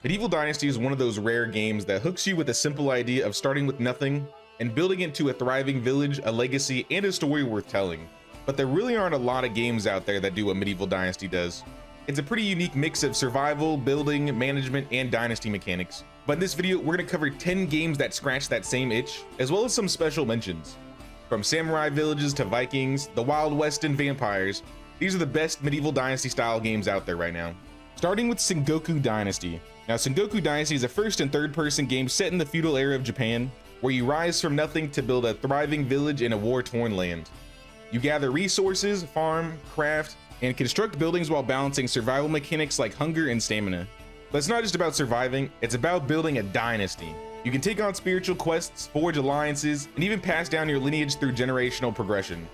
Medieval Dynasty is one of those rare games that hooks you with a simple idea of starting with nothing and building into a thriving village, a legacy, and a story worth telling. But there really aren't a lot of games out there that do what Medieval Dynasty does. It's a pretty unique mix of survival, building, management, and dynasty mechanics. But in this video, we're going to cover 10 games that scratch that same itch, as well as some special mentions. From samurai villages to Vikings, the Wild West and vampires, these are the best Medieval Dynasty style games out there right now. Starting with Sengoku Dynasty. Now, Sengoku Dynasty is a first and third person game set in the feudal era of Japan, where you rise from nothing to build a thriving village in a war-torn land. You gather resources, farm, craft, and construct buildings while balancing survival mechanics like hunger and stamina. But it's not just about surviving, it's about building a dynasty. You can take on spiritual quests, forge alliances, and even pass down your lineage through generational progression.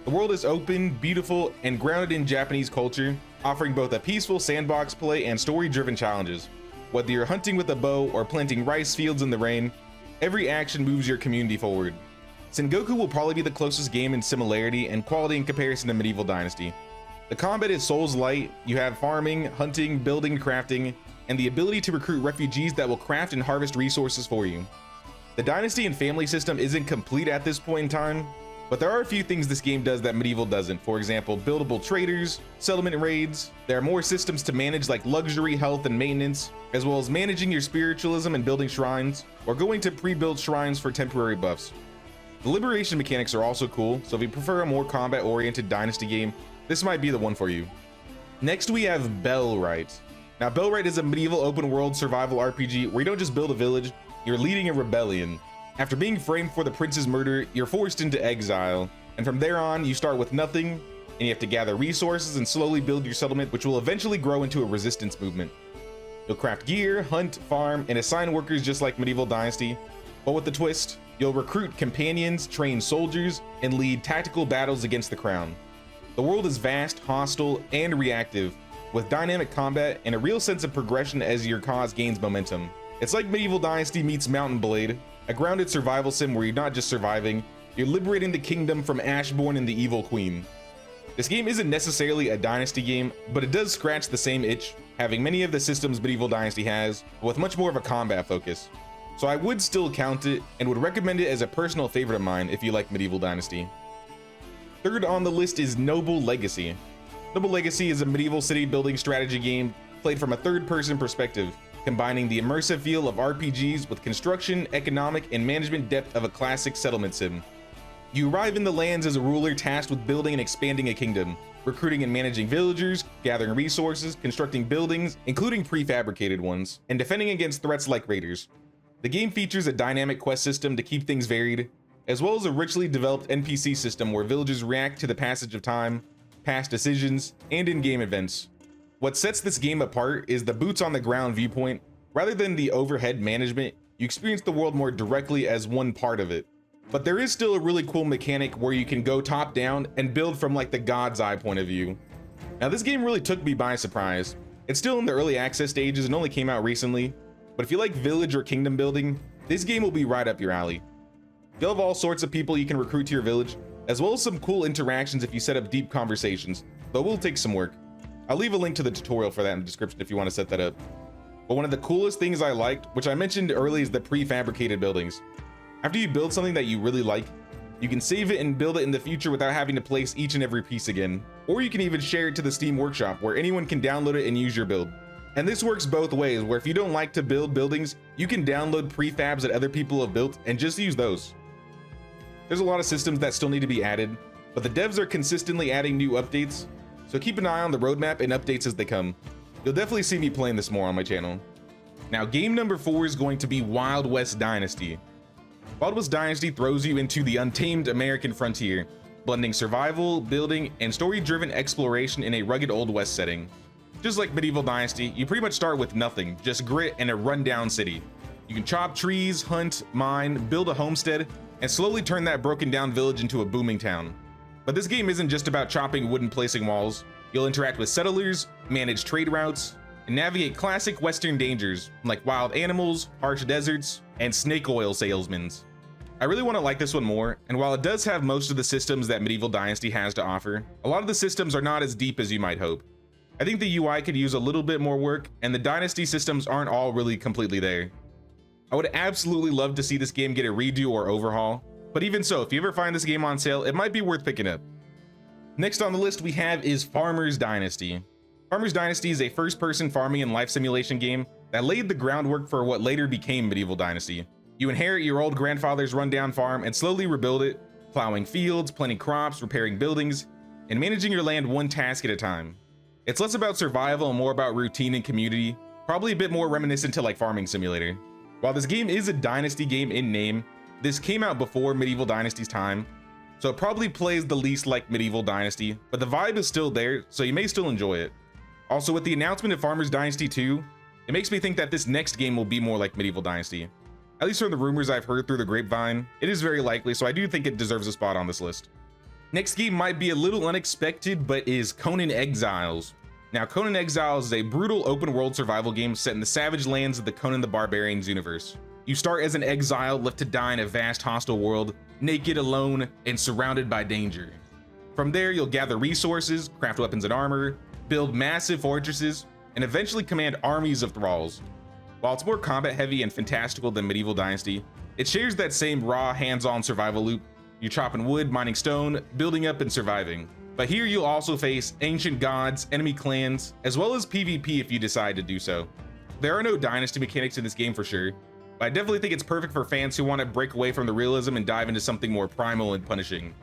The world is open, beautiful, and grounded in Japanese culture, offering both a peaceful sandbox play and story-driven challenges. Whether you're hunting with a bow or planting rice fields in the rain, every action moves your community forward. Sengoku will probably be the closest game in similarity and quality in comparison to Medieval Dynasty. The combat is Souls-light, you have farming, hunting, building, crafting, and the ability to recruit refugees that will craft and harvest resources for you. The dynasty and family system isn't complete at this point in time, but there are a few things this game does that Medieval doesn't. For example, buildable traders, settlement raids. There are more systems to manage like luxury, health, and maintenance, as well as managing your spiritualism and building shrines, or going to pre-built shrines for temporary buffs. The liberation mechanics are also cool, so if you prefer a more combat-oriented dynasty game, this might be the one for you. Next we have Bellwright. Now, Bellwright is a medieval open-world survival RPG where you don't just build a village, you're leading a rebellion. After being framed for the prince's murder, you're forced into exile, and from there on, you start with nothing, and you have to gather resources and slowly build your settlement, which will eventually grow into a resistance movement. You'll craft gear, hunt, farm, and assign workers just like Medieval Dynasty, but with the twist, you'll recruit companions, train soldiers, and lead tactical battles against the crown. The world is vast, hostile, and reactive, with dynamic combat and a real sense of progression as your cause gains momentum. It's like Medieval Dynasty meets Mountain Blade, a grounded survival sim where you're not just surviving, you're liberating the kingdom from Ashborn and the Evil Queen. This game isn't necessarily a dynasty game, but it does scratch the same itch, having many of the systems Medieval Dynasty has, but with much more of a combat focus. So I would still count it, and would recommend it as a personal favorite of mine if you like Medieval Dynasty. Third on the list is Noble Legacy. Noble Legacy is a medieval city building strategy game played from a third-person perspective, combining the immersive feel of RPGs with construction, economic, and management depth of a classic settlement sim. You arrive in the lands as a ruler tasked with building and expanding a kingdom, recruiting and managing villagers, gathering resources, constructing buildings, including prefabricated ones, and defending against threats like raiders. The game features a dynamic quest system to keep things varied, as well as a richly developed NPC system where villagers react to the passage of time, past decisions, and in-game events. What sets this game apart is the boots on the ground viewpoint. Rather than the overhead management, you experience the world more directly as one part of it. But there is still a really cool mechanic where you can go top down and build from like the God's eye point of view. Now, this game really took me by surprise. It's still in the early access stages and only came out recently, but if you like village or kingdom building, this game will be right up your alley. You'll have all sorts of people you can recruit to your village, as well as some cool interactions if you set up deep conversations, though it will take some work. I'll leave a link to the tutorial for that in the description if you want to set that up. But one of the coolest things I liked, which I mentioned earlier, is the prefabricated buildings. After you build something that you really like, you can save it and build it in the future without having to place each and every piece again. Or you can even share it to the Steam Workshop where anyone can download it and use your build. And this works both ways, where if you don't like to build buildings, you can download prefabs that other people have built and just use those. There's a lot of systems that still need to be added, but the devs are consistently adding new updates, so keep an eye on the roadmap and updates as they come. You'll definitely see me playing this more on my channel. Now, game number 4 is going to be Wild West Dynasty. Wild West Dynasty throws you into the untamed American frontier, blending survival, building, and story-driven exploration in a rugged Old West setting. Just like Medieval Dynasty, you pretty much start with nothing, just grit and a rundown city. You can chop trees, hunt, mine, build a homestead, and slowly turn that broken down village into a booming town. But this game isn't just about chopping wood and placing walls. You'll interact with settlers, manage trade routes, and navigate classic Western dangers like wild animals, harsh deserts, and snake oil salesmen. I really want to like this one more, and while it does have most of the systems that Medieval Dynasty has to offer, a lot of the systems are not as deep as you might hope. I think the UI could use a little bit more work, and the dynasty systems aren't all really completely there. I would absolutely love to see this game get a redo or overhaul, but even so, if you ever find this game on sale, it might be worth picking up. Next on the list we have is Farmers Dynasty. Farmers Dynasty is a first-person farming and life simulation game that laid the groundwork for what later became Medieval Dynasty. You inherit your old grandfather's rundown farm and slowly rebuild it, plowing fields, planting crops, repairing buildings, and managing your land one task at a time. It's less about survival and more about routine and community, probably a bit more reminiscent to like Farming Simulator. While this game is a dynasty game in name, this came out before Medieval Dynasty's time, so it probably plays the least like Medieval Dynasty, but the vibe is still there, so you may still enjoy it. Also, with the announcement of Farmers Dynasty 2, it makes me think that this next game will be more like Medieval Dynasty. At least from the rumors I've heard through the grapevine, it is very likely, so I do think it deserves a spot on this list. Next game might be a little unexpected, but is Conan Exiles. Now, Conan Exiles is a brutal open world survival game set in the savage lands of the Conan the Barbarian's universe. You start as an exile left to die in a vast hostile world, naked, alone, and surrounded by danger. From there, you'll gather resources, craft weapons and armor, build massive fortresses, and eventually command armies of thralls. While it's more combat heavy and fantastical than Medieval Dynasty, it shares that same raw, hands-on survival loop. You're chopping wood, mining stone, building up and surviving. But here you'll also face ancient gods, enemy clans, as well as PvP if you decide to do so. There are no dynasty mechanics in this game for sure, but I definitely think it's perfect for fans who want to break away from the realism and dive into something more primal and punishing.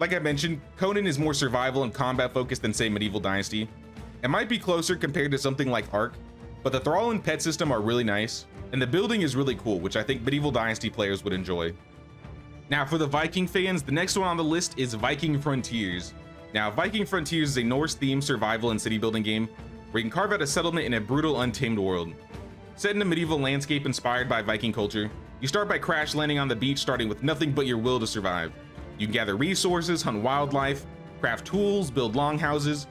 Like I mentioned, Conan is more survival and combat focused than say Medieval Dynasty. It might be closer compared to something like Ark, but the thrall and pet system are really nice, and the building is really cool, which I think Medieval Dynasty players would enjoy. Now for the Viking fans, the next one on the list is Viking Frontiers. Now, Viking Frontiers is a Norse-themed survival and city building game where you can carve out a settlement in a brutal, untamed world. Set in a medieval landscape inspired by Viking culture, you start by crash landing on the beach starting with nothing but your will to survive. You can gather resources, hunt wildlife, craft tools, build longhouses,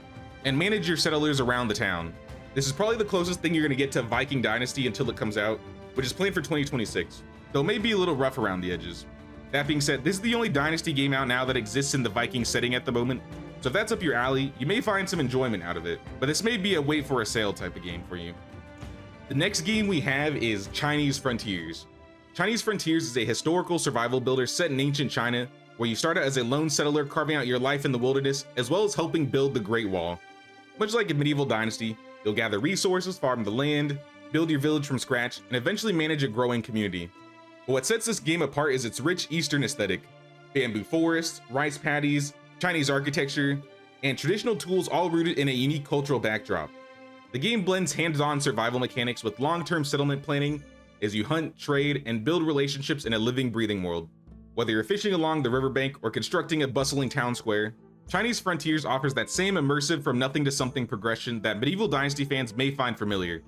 and manage your settlers around the town. This is probably the closest thing you're going to get to Viking Dynasty until it comes out, which is planned for 2026, though it may be a little rough around the edges. That being said, this is the only Dynasty game out now that exists in the Viking setting at the moment, so if that's up your alley, you may find some enjoyment out of it, but this may be a wait for a sale type of game for you. The next game we have is Chinese Frontiers. Chinese Frontiers is a historical survival builder set in ancient China, where you start out as a lone settler carving out your life in the wilderness, as well as helping build the Great Wall. Much like in Medieval Dynasty, you'll gather resources, farm the land, build your village from scratch, and eventually manage a growing community. But what sets this game apart is its rich Eastern aesthetic. Bamboo forests, rice paddies, Chinese architecture, and traditional tools all rooted in a unique cultural backdrop. The game blends hands-on survival mechanics with long-term settlement planning as you hunt, trade, and build relationships in a living, breathing world. Whether you're fishing along the riverbank or constructing a bustling town square, Chinese Frontiers offers that same immersive from nothing to something progression that Medieval Dynasty fans may find familiar.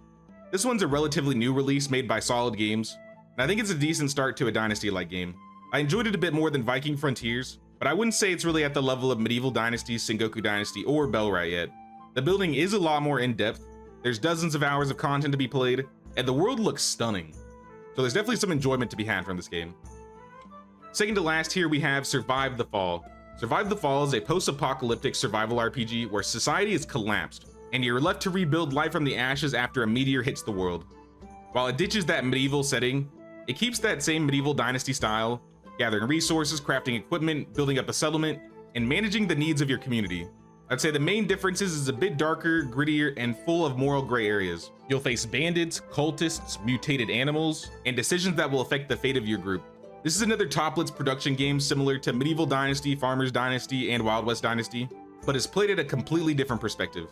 This one's a relatively new release made by Solid Games, and I think it's a decent start to a Dynasty-like game. I enjoyed it a bit more than Viking Frontiers, but I wouldn't say it's really at the level of Medieval Dynasty, Sengoku Dynasty, or Bellwright yet. The building is a lot more in-depth, there's dozens of hours of content to be played, and the world looks stunning. So there's definitely some enjoyment to be had from this game. Second to last here we have Survive the Fall. Survive the Fall is a post-apocalyptic survival RPG where society has collapsed, and you're left to rebuild life from the ashes after a meteor hits the world. While it ditches that medieval setting, it keeps that same Medieval Dynasty style, gathering resources, crafting equipment, building up a settlement, and managing the needs of your community. I'd say the main differences is a bit darker, grittier, and full of moral gray areas. You'll face bandits, cultists, mutated animals, and decisions that will affect the fate of your group. This is another toplets production game similar to Medieval Dynasty, Farmers Dynasty, and Wild West Dynasty, but is played at a completely different perspective.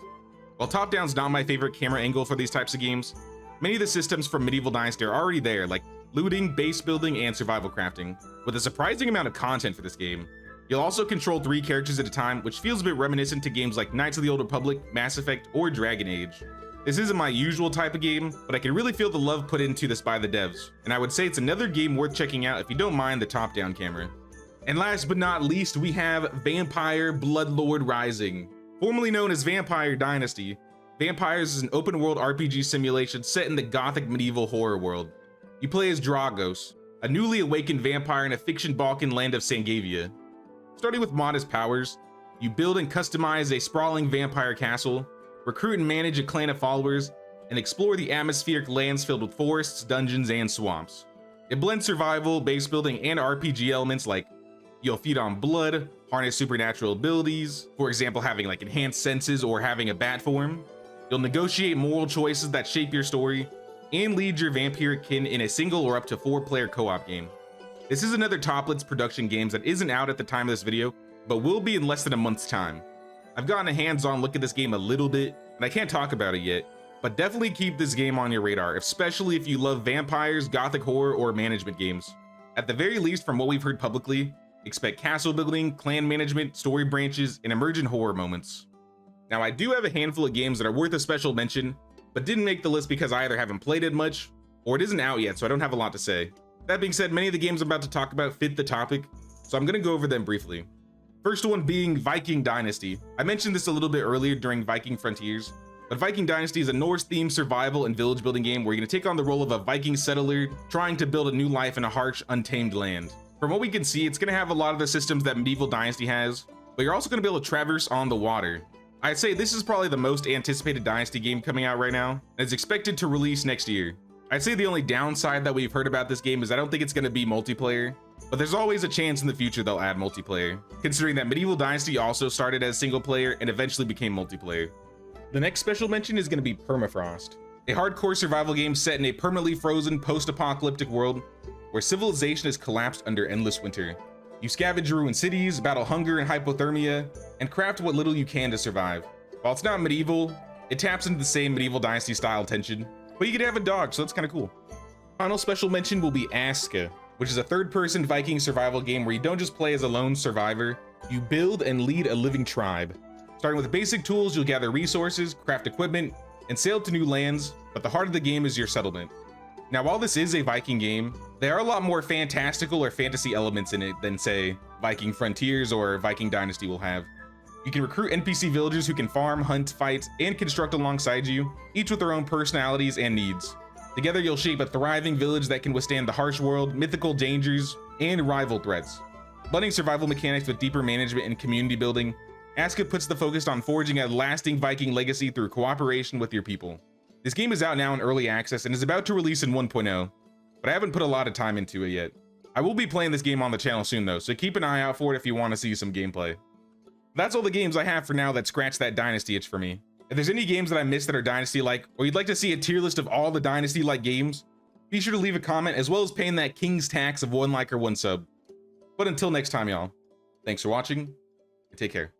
While top-down's not my favorite camera angle for these types of games, many of the systems from Medieval Dynasty are already there, like looting, base building, and survival crafting, with a surprising amount of content for this game. You'll also control 3 characters at a time, which feels a bit reminiscent to games like Knights of the Old Republic, Mass Effect, or Dragon Age. This isn't my usual type of game, but I can really feel the love put into this by the devs, and I would say it's another game worth checking out if you don't mind the top-down camera. And last but not least, we have Vampire Bloodlord Rising. Formerly known as Vampire Dynasty, Vampires is an open-world RPG simulation set in the gothic medieval horror world. You play as Dragos, a newly awakened vampire in a fiction Balkan land of Sangavia. Starting with modest powers, you build and customize a sprawling vampire castle, recruit and manage a clan of followers, and explore the atmospheric lands filled with forests, dungeons, and swamps. It blends survival, base building, and RPG elements like you'll feed on blood, harness supernatural abilities, for example having like enhanced senses or having a bat form. You'll negotiate moral choices that shape your story, and lead your vampiric kin in a single or up to 4-player co-op game. This is another Toplets production game that isn't out at the time of this video, but will be in less than a month's time. I've gotten a hands-on look at this game a little bit, and I can't talk about it yet, but definitely keep this game on your radar, especially if you love vampires, gothic horror, or management games. At the very least, from what we've heard publicly, expect castle building, clan management, story branches, and emergent horror moments. Now, I do have a handful of games that are worth a special mention, but didn't make the list because I either haven't played it much, or it isn't out yet, so I don't have a lot to say. That being said, many of the games I'm about to talk about fit the topic, so I'm going to go over them briefly. First one being Viking Dynasty. I mentioned this a little bit earlier during Viking Frontiers, but Viking Dynasty is a Norse-themed survival and village building game where you're going to take on the role of a Viking settler trying to build a new life in a harsh, untamed land. From what we can see, it's going to have a lot of the systems that Medieval Dynasty has, but you're also going to be able to traverse on the water. I'd say this is probably the most anticipated Dynasty game coming out right now, and it's expected to release next year. I'd say the only downside that we've heard about this game is I don't think it's going to be multiplayer, but there's always a chance in the future they'll add multiplayer, considering that Medieval Dynasty also started as single player and eventually became multiplayer. The next special mention is going to be Permafrost, a hardcore survival game set in a permanently frozen post-apocalyptic world where civilization has collapsed under endless winter. You scavenge ruined cities, battle hunger and hypothermia, and craft what little you can to survive. While it's not medieval, it taps into the same Medieval Dynasty-style tension, but you could have a dog, so that's kind of cool. Final special mention will be Aska, which is a third-person Viking survival game where you don't just play as a lone survivor, you build and lead a living tribe. Starting with basic tools, you'll gather resources, craft equipment, and sail to new lands, but the heart of the game is your settlement. Now, while this is a Viking game, there are a lot more fantastical or fantasy elements in it than, say, Viking Frontiers or Viking Dynasty will have. You can recruit NPC villagers who can farm, hunt, fight, and construct alongside you, each with their own personalities and needs. Together, you'll shape a thriving village that can withstand the harsh world, mythical dangers, and rival threats. Blending survival mechanics with deeper management and community building, Aska puts the focus on forging a lasting Viking legacy through cooperation with your people. This game is out now in early access and is about to release in 1.0, but I haven't put a lot of time into it yet. I will be playing this game on the channel soon though, so keep an eye out for it if you want to see some gameplay. That's all the games I have for now that scratch that Dynasty itch for me. If there's any games that I missed that are Dynasty-like, or you'd like to see a tier list of all the Dynasty-like games, be sure to leave a comment as well as paying that king's tax of 1 like or 1 sub. But until next time, y'all, thanks for watching, and take care.